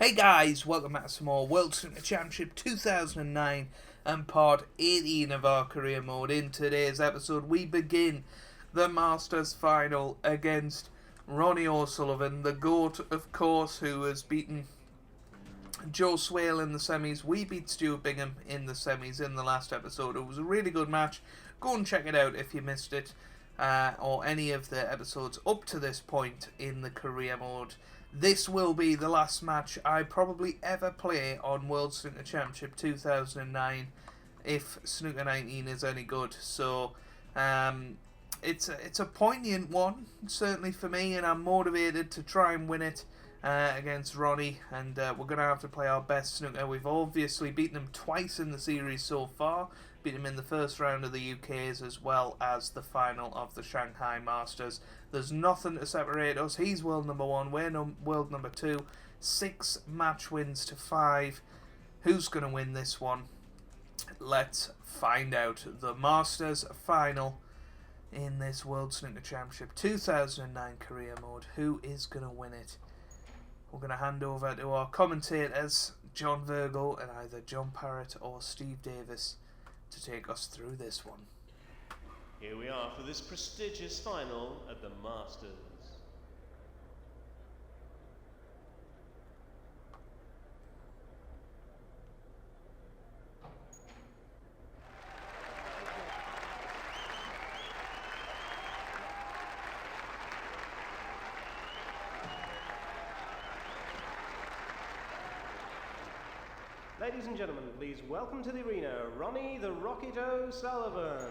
Hey guys, welcome back to some more World Snooker Championship 2009 and part 18 of our career mode. In today's episode we begin the Masters final against Ronnie O'Sullivan, the GOAT of course, who has beaten Joe Swale in the semis. We beat Stuart Bingham in the semis in the last episode. It was a really good match. Go and check it out if you missed it, or any of the episodes up to this point in the career mode. This will be the last match I probably ever play on World Snooker Championship 2009, if Snooker 19 is any good. So it's a poignant one, certainly for me, and I'm motivated to try and win it against Ronnie, and we're going to have to play our best snooker. We've obviously beaten him twice in the series so far. Beat him in the first round of the UK's as well as the final of the Shanghai Masters. There's nothing to separate us. He's world number one, we're world number two. 6 match wins to 5. Who's going to win this one? Let's find out. The Masters final in this World Snooker Championship 2009 career mode. Who is going to win it? We're going to hand over to our commentators, John Virgo and either John Parrott or Steve Davis, to take us through this one. Here we are for this prestigious final at the Masters. Ladies and gentlemen, please welcome to the arena, Ronnie the Rocket O'Sullivan.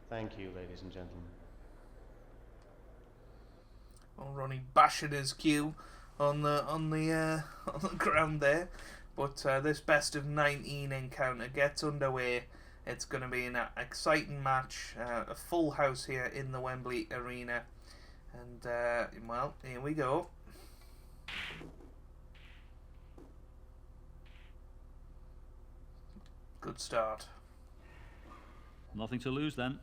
Thank you, ladies and gentlemen. Well, Ronnie bashing his cue on the ground there. But this best of 19 encounter gets underway. It's going to be an exciting match, a full house here in the Wembley Arena. And, well, here we go. Good start. Nothing to lose then.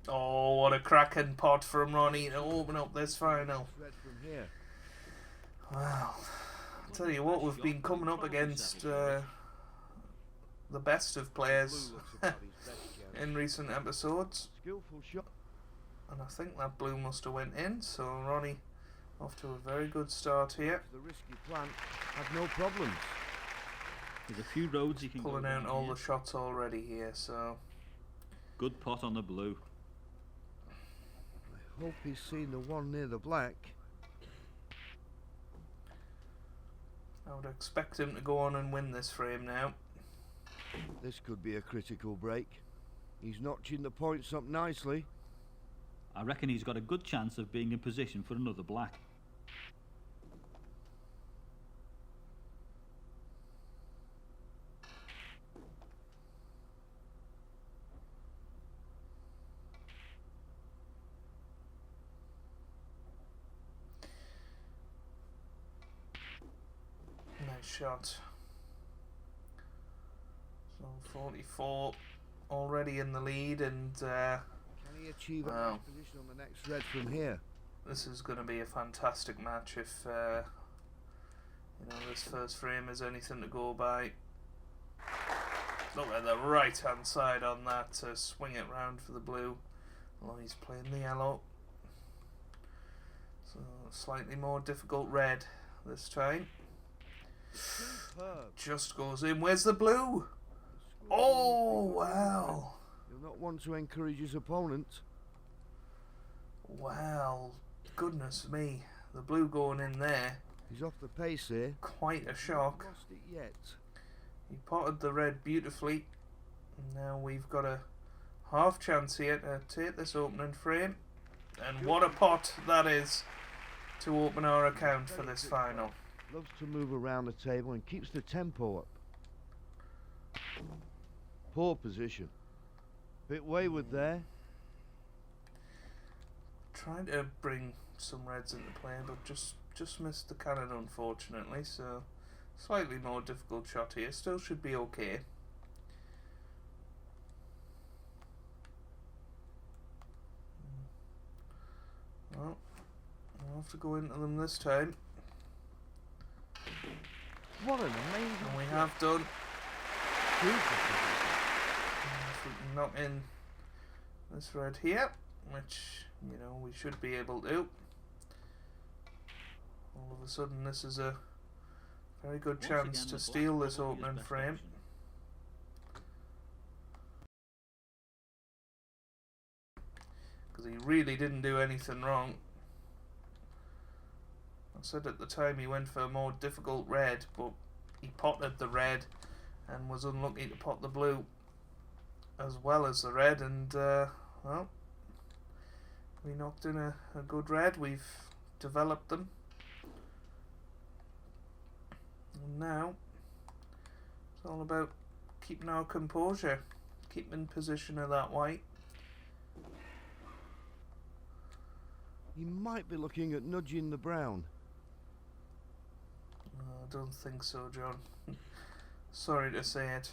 Oh, what a cracking pot from Ronnie to open up this final. Wow. I'll tell you what, we've been coming up against the best of players in recent episodes. And I think that blue must have went in, so Ronnie off to a very good start here. The risky plant have no problems. There's a few roads you can pulling go out all here. the shots already here, so Good pot on the blue. I hope he's seen the one near the black. I would expect him to go on and win this frame now. This could be a critical break. He's notching the points up nicely. I reckon he's got a good chance of being in position for another black. Nice shot. So 44 already in the lead, and Can he achieve a wow, nice position on the next red from here? this is going to be a fantastic match if you know, this first frame is anything to go by. Look at the right hand side on that to swing it round for the blue. Well, he's playing the yellow, so slightly more difficult red this time. Superb. Just goes in. Where's the blue? Oh, wow. He'll not want to encourage his opponent. Wow. Goodness me. The blue going in there. He's off the pace here. Quite a shock. Not lost it yet. He potted the red beautifully. Now we've got a half chance here to take this opening frame. And what a pot that is to open our account for this final. Loves to move around the table and keeps the tempo up. Poor position. Bit wayward there. Trying to bring some reds into play, but just missed the cannon unfortunately, so Slightly more difficult shot here. Still should be okay. Well, I'll have to go into them this time. What an amazing And we shot. have done. Beautiful. If we can knock in this red here, which, you know, we should be able to. All of a sudden, this is a very good Once chance again, to the steal black's this probably his opening best frame. option. Because he really didn't do anything wrong. I said at the time he went for a more difficult red, but he potted the red and was unlucky to pot the blue as well as the red, and well, we knocked in a good red. We've developed them, and now it's all about keeping our composure, keeping in position of that white. He might be looking at nudging the brown. I don't think so, John. Sorry to say it.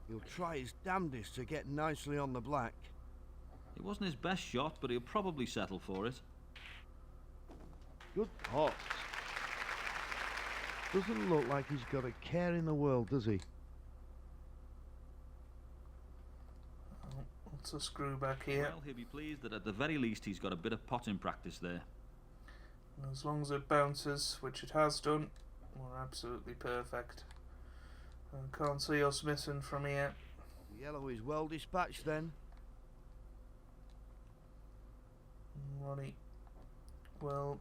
He'll try his damnedest to get nicely on the black. It wasn't his best shot, but he'll probably settle for it. Good pot. Doesn't look like he's got a care in the world, does he? Oh, what's a screw back here? Well, he'll be pleased that at the very least he's got a bit of potting practice there. And as long as it bounces, which it has done, we're absolutely perfect. I can't see us missing from here. The yellow is well dispatched then. Ronnie, well,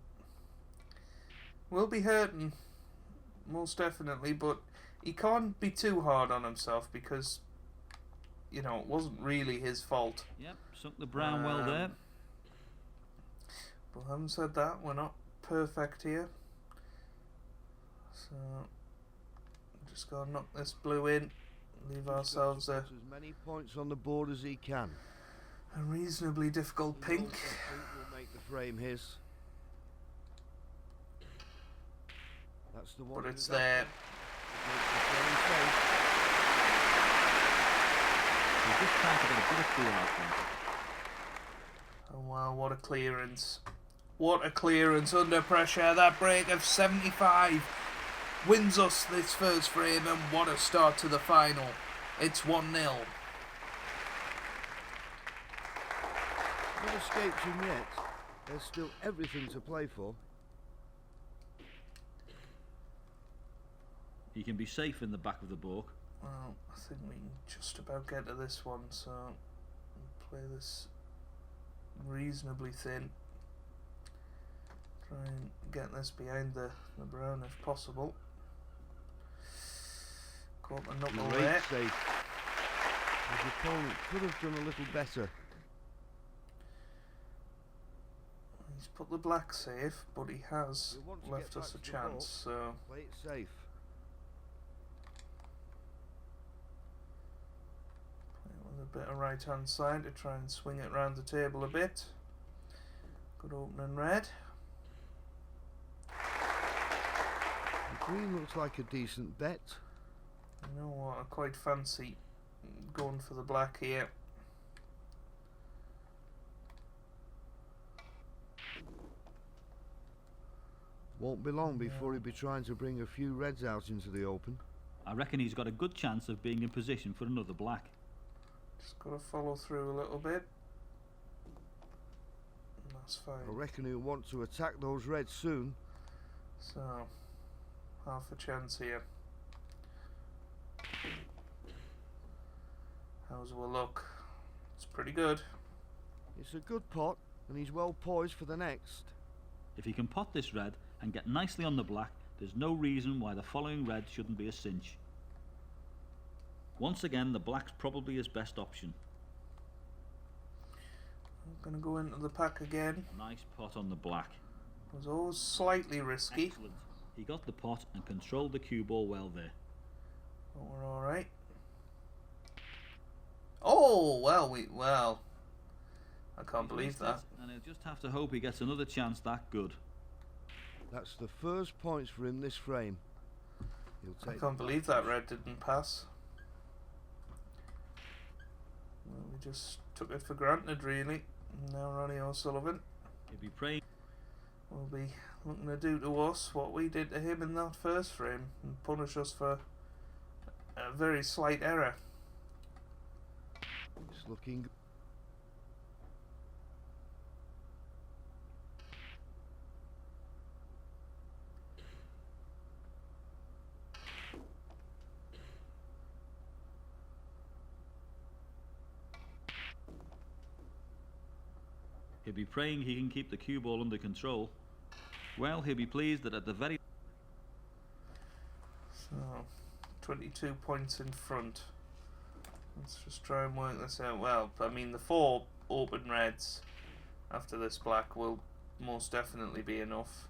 will be hurting, most definitely, but he can't be too hard on himself because, you know, it wasn't really his fault. Yep, sunk the brown well there. But having said that, we're not perfect here. So, just gotta knock this blue in, leave ourselves He's got a to put as many points on the board as he can. reasonably difficult The pink. old pink will make the frame his. That's the one. But he it's was after. there. It makes the frame safe. He's just trying to get a bit of feel out there. Oh wow, what a clearance. What a clearance under pressure. That break of 75 wins us this first frame, and what a start to the final. It's 1-0. Not escaped him yet. There's still everything to play for. He can be safe in the back of the balk. Well, I think we can just about get to this one, so we'll play this reasonably thin. Try and get this behind the brown if possible. Caught the knuckle Great there. save. His opponent could have done a little better. He's put the black safe, but he has We want to left get us a back to the ball. chance, so Play it safe. play it with a bit of right hand side to try and swing it around the table a bit. Good opening red. The green looks like a decent bet. You know what, I quite fancy going for the black here. Won't be long before he'll be trying to bring a few reds out into the open. I reckon he's got a good chance of being in position for another black. Just got to follow through a little bit. And that's fine. I reckon he'll want to attack those reds soon. So, half a chance here. How's our look? It's pretty good. It's a good pot, and he's well poised for the next. If he can pot this red and get nicely on the black, there's no reason why the following red shouldn't be a cinch. Once again, the black's probably his best option. I'm going to go into the pack again. Nice pot on the black. It was always slightly risky, Excellent. He got the pot and controlled the cue ball well there. but we're alright. Oh, well. I can't He's believe missed that. it, and he'll just have to hope he gets another chance that good. That's the first points for him this frame. He'll I take can't believe that red didn't pass. Well, we just took it for granted, really. Now Ronnie O'Sullivan He'll be praying. will be looking to do to us what we did to him in that first frame and punish us for a very slight error. It's looking. He'll be praying he can keep the cue ball under control. Well, he'll be pleased that at the very... So, 22 points in front. Let's just try and work this out. Well, I mean, the 4 open reds after this black will most definitely be enough.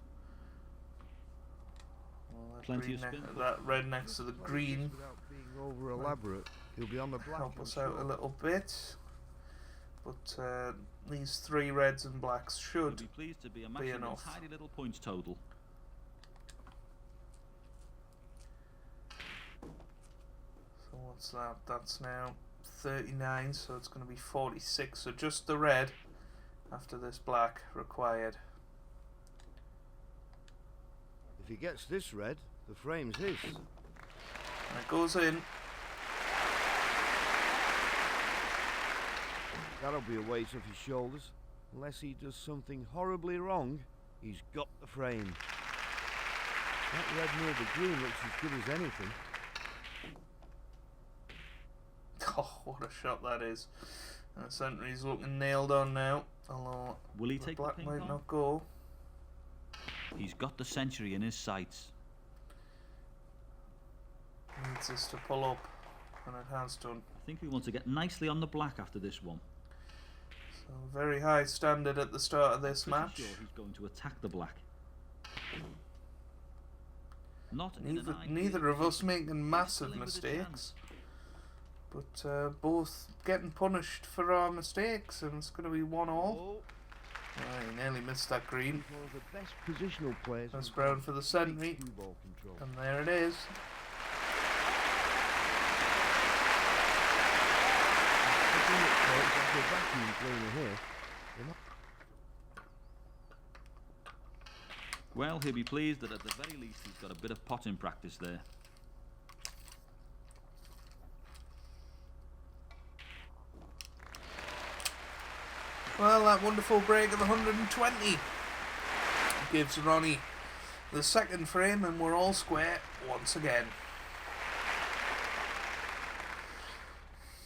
Well, that, Plenty of spin. that red next to the green Without being over elaborate, he'll be on the black. help I'm us out a sure. little bit. But these 3 reds and blacks He'll should be pleased to be a maximum enough. tidy little points total. So what's that? That's now 39, so it's going to be 46. So just the red after this black required. If he gets this red, the frame's his. And it goes in. That'll be a weight off his shoulders. Unless he does something horribly wrong, he's got the frame. That red near the green looks as good as anything. Oh, what a shot that is. And the centre is looking nailed on now. Although Will he the take the black pink might on? not go. He's got the century in his sights. Needs this to pull up, and it has done. I think we want to get nicely on the black after this one. So very high standard at the start of this Pretty match. sure he's going to attack the black. Not Neither of us making massive mistakes, but both getting punished for our mistakes, and it's going to be 1-1. Oh, He nearly missed that green. he's one of the best positional players. That's in Brown for the century, cue ball control. and there it is. Well, he'll be pleased that at the very least he's got a bit of potting practice there. Well, that wonderful break of the 120 gives Ronnie the second frame, and we're all square once again.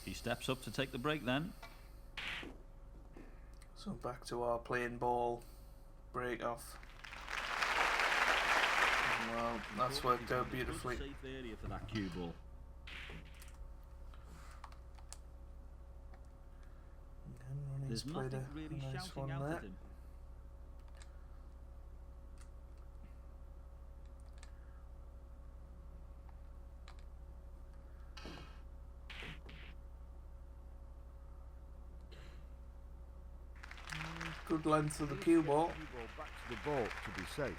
He steps up to take the break then. So back to our plain ball break off. Well, that's worked out beautifully. Good safe area for that cue ball. And Ronnie's There's played nothing a really nice shouting one out there. at him. Good length of the cue ball. Back to the ball to be safe.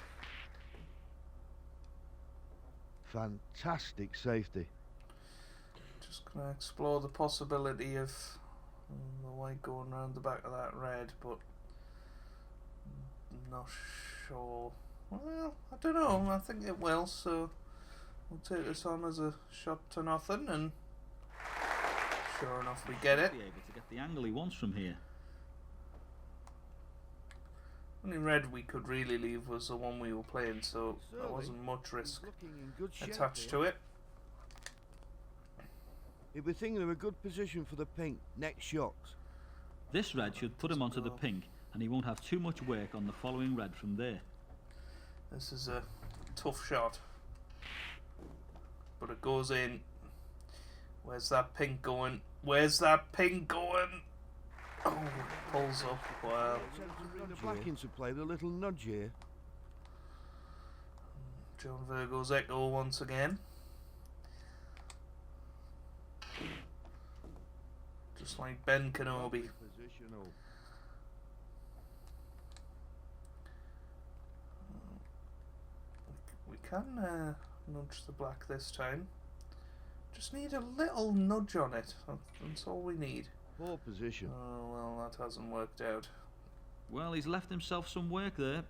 Fantastic safety. Just gonna explore the possibility of the white going around the back of that red, but I'm not sure. Well, I don't know. I think it will. So we'll take this on as a shot to nothing, and sure enough, we get it. Be able to get the angle he wants from here. Only red we could really leave was the one we were playing, so there Certainly. wasn't much risk He's looking in good shape attached here. to it. He'll be thinking of a good position for the pink next shot. This red should put him onto the pink, and he won't have too much work on the following red from there. This is a tough shot, but it goes in. Where's that pink going? Where's that pink going? Oh, it pulls up. Wow. Attempt to bring the black into play with a little nudge here. John Virgo's echo once again. Just like Ben Kenobi. Positional. can nudge the black this time. Just need a little nudge on it. That's all we need. Poor position. Oh, well, that hasn't worked out. Well, he's left himself some work there.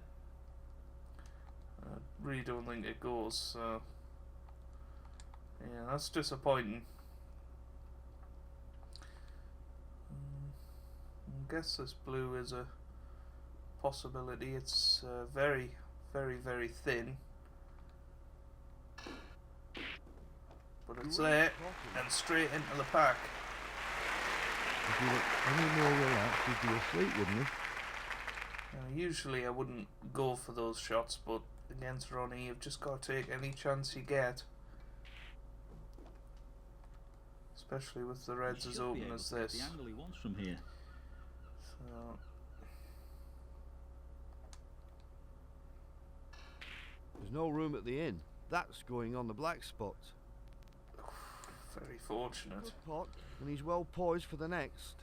I really don't think it goes, so... yeah, that's disappointing. I guess this blue is a possibility. It's very, very, very thin. But it's there, and straight into the pack. If you look any more relaxed, you'd be asleep, wouldn't you? Usually I wouldn't go for those shots, but against Ronnie, you've just got to take any chance you get. Especially with the reds as open as this. The angle he wants from here. So, There's no room at the inn. That's going on the black spot. very fortunate. Good pot, and he's well poised for the next.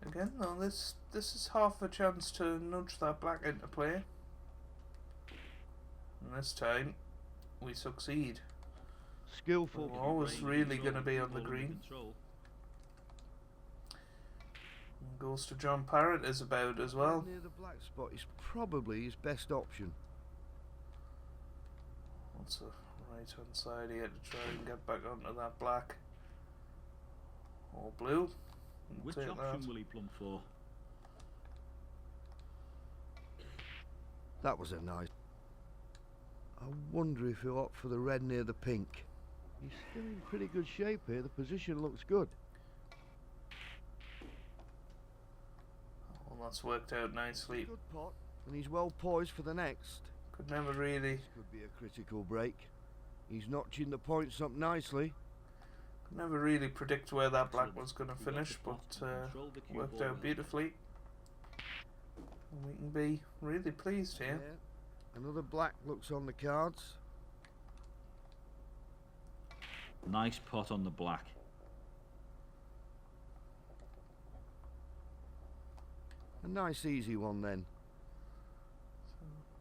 Again, though, this is half a chance to nudge that black into play. And this time, we succeed. Skillful. We're always really going to be on the green. And goes to John Parrott is about as well. Near the black spot is probably his best option. What's the right hand side here to try and get back onto that black or blue? Which Take option that. will he plump for? That was a nice. I wonder if he'll opt for the red near the pink. He's still in pretty good shape here. The position looks good. Well, that's worked out nicely. Good pot, and he's well poised for the next. Could never really, This could be a critical break. He's notching the points up nicely. could never really predict where that black Excellent. was going to We got finish, the but pot and controlled the cue worked ball out well. beautifully. And we can be really pleased here. Yeah. Another black looks on the cards. Nice pot on the black. A nice easy one then.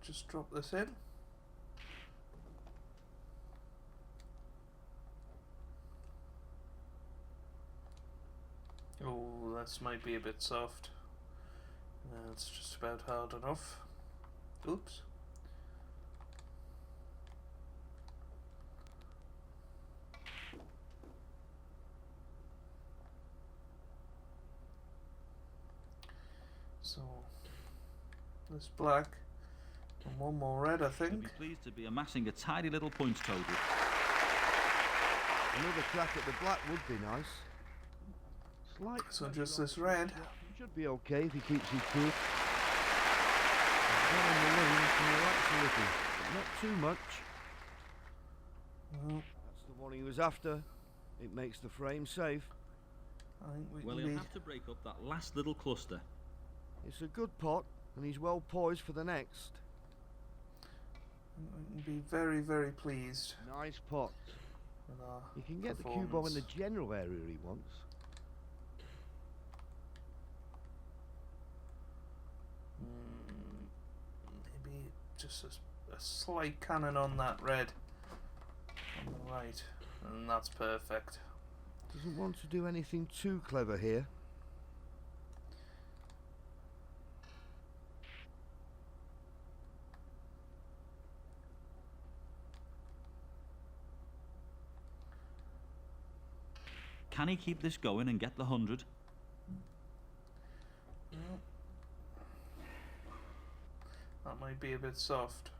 Just drop this in. Oh, this might be a bit soft. It's just about hard enough. Oops. So, this black and one more red, I He'll think. be pleased to be amassing a tidy little points total. Another crack at the black would be nice. Slight So pressure just on this the red. pressure. Should be okay if he keeps his cool. He's on the lane, he can relax a little, but not too much. Well, That's the one he was after. It makes the frame safe. I think we Well, can he'll be. have to break up that last little cluster. It's a good pot, and he's well poised for the next. We can be very, very pleased Nice pot. with our He can get the cue ball in the general area he wants. Maybe just a slight cannon on that red on the right, and that's perfect. Doesn't want to do anything too clever here. Can he keep this going and get the 100? Well, that might be a bit soft.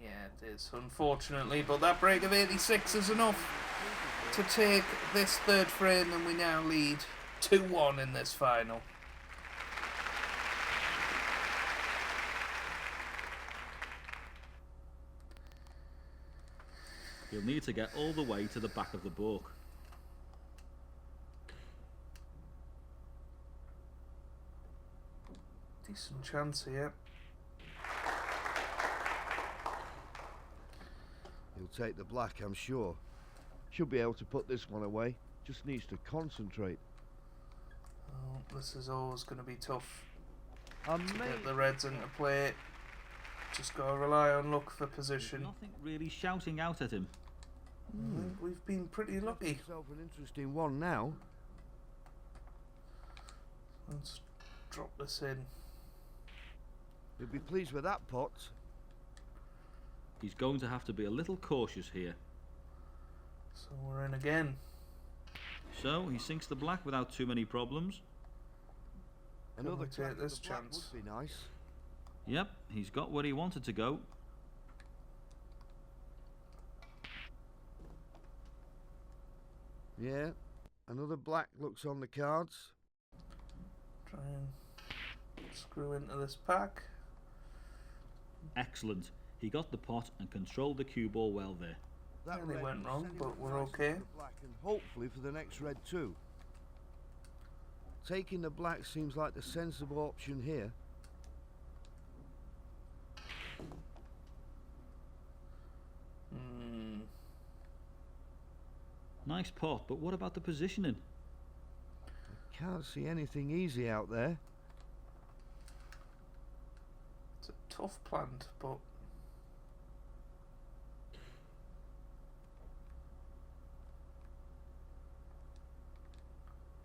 Yeah, it is, unfortunately, but that break of 86 is enough to take this third frame, and we now lead 2-1 in this final. He'll need to get all the way to the back of the book. Decent chance here. He'll take the black, I'm sure. Should be able to put this one away. Just needs to concentrate. Oh, this is always going to be tough to Amazing. get the reds into play. Just gotta rely on luck for There's position. nothing really shouting out at him. I think we've been pretty lucky. Yourself an interesting one now. Let's drop this in. You'll be pleased with that pot. He's going to have to be a little cautious here. So we're in again. So he sinks the black without too many problems. Another we crack take at this the black chance? would be nice. Yep, he's got where he wanted to go. Yeah, another black looks on the cards. Try and screw into this pack. Excellent. He got the pot and controlled the cue ball well there. That Nearly red went will wrong, send him but we're nicely okay. to the black and hopefully for the next red too. Taking the black seems like the sensible option here. Nice pot, but what about the positioning? Can't see anything easy out there. It's a tough plant, but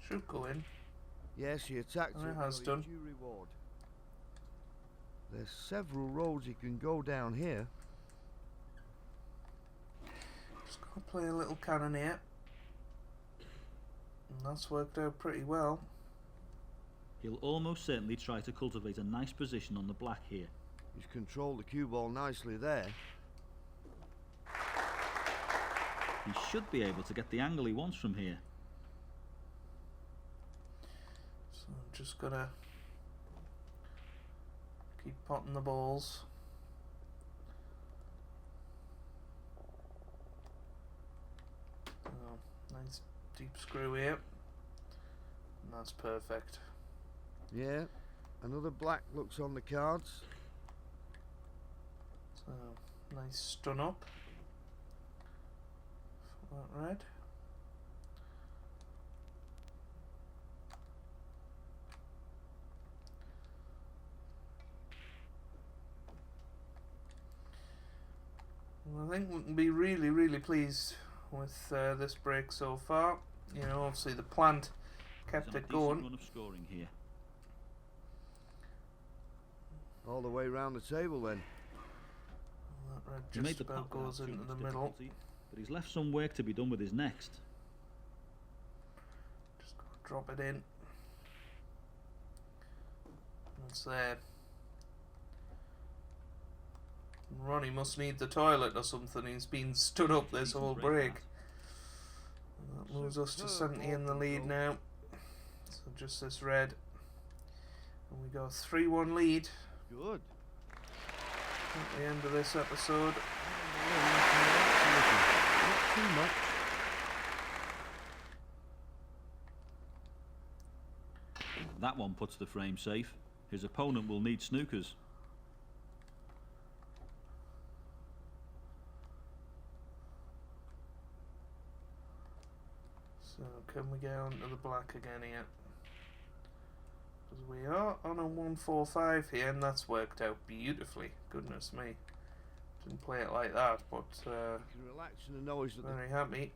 should go in. Yes, he attacked Oh, it it has for done. his due reward. There's several roads he can go down here. Just gotta play a little cannon here. And that's worked out pretty well. He'll almost certainly try to cultivate a nice position on the black here. He's controlled the cue ball nicely there. He should be able to get the angle he wants from here. So I'm just gonna keep potting the balls. Oh, nice deep screw here. And that's perfect. Yeah, another black looks on the cards. So nice stun up for that red. Well, I think we can be really pleased with this break so far. You know, obviously the plant kept He's on a it decent going. run of scoring here. All the way round the table then. That red He made just the about pot without goes too into much the middle. difficulty, but he's left some work to be done with his next. Just gonna drop it in. That's there. Ronnie must need the toilet or something. He's been stood up this Decent whole break, break. that. And that moves us to Superb 70 in the ball lead control. now. So just this red. And we go 3-1 lead Good. at the end of this episode. Not too much. That one puts the frame safe. His opponent will need snookers. So can we get onto the black again here? Because we are on a 145 here, and that's worked out beautifully. Goodness me. Didn't play it like that, but You can relax in the noise of the very happy.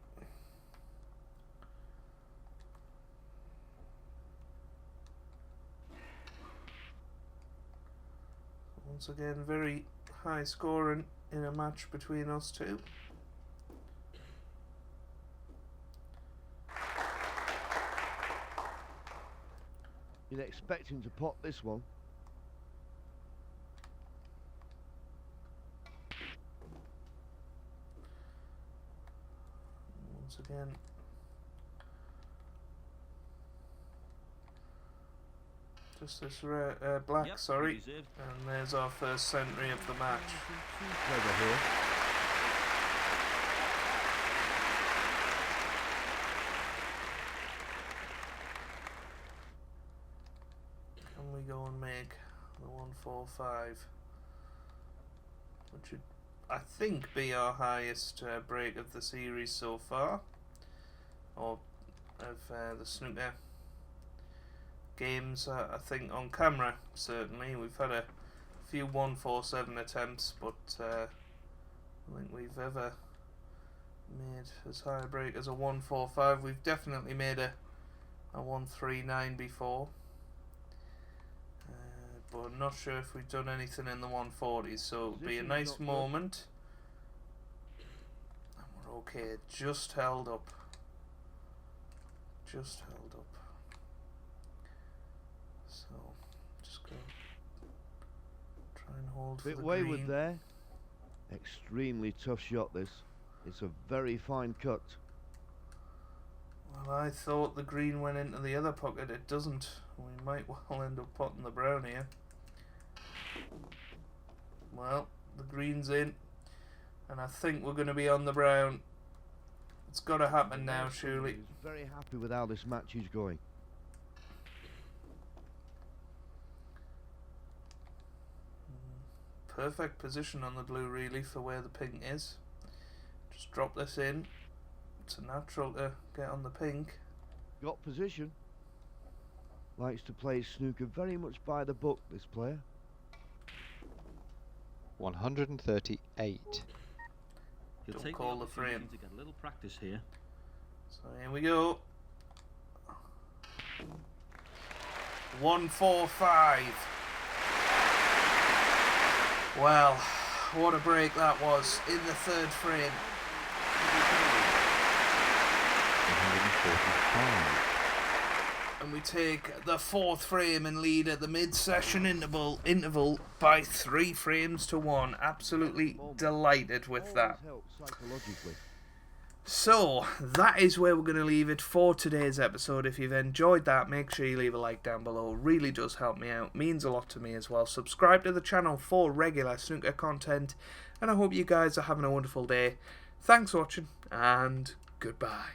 Once again, very high scoring in a match between us two. You'd expect him to pot this one. Once again, just this black, Yep, sorry. he deserved. And there's our first century of the match. Nothing too clever here. Can we go and make the 145? Which would, I think, be our highest break of the series so far. Or of the snooker games, I think, on camera, certainly. We've had a few 147 attempts, but I think we've ever made as high a break as a 145. We've definitely made a 139 before, but I'm not sure if we've done anything in the 140s, so it'll be a nice moment. And we're okay, just held up. Just held up. So, just go try and hold for the Bit wayward green. there. Extremely tough shot this. It's a very fine cut. Well, I thought the green went into the other pocket. It doesn't. We might well end up potting the brown here. Well, the green's in, and I think we're going to be on the brown. It's got to happen now, surely. He's very happy with how this match is going. Perfect position on the blue, really, for where the pink is. Just drop this in. It's a natural to get on the pink. Got position. Likes to play snooker very much by the book, this player. 138. He'll Don't take call the the frame. opportunity to get a little practice here. So here we go. 145. Well, what a break that was in the third frame. 145. And we take the fourth frame and lead at the mid-session interval by 3 frames to 1. Absolutely delighted with that. Always helps psychologically. So, that is where we're going to leave it for today's episode. If you've enjoyed that, make sure you leave a like down below. It really does help me out. Means a lot to me as well. Subscribe to the channel for regular snooker content. And I hope you guys are having a wonderful day. Thanks for watching, and goodbye.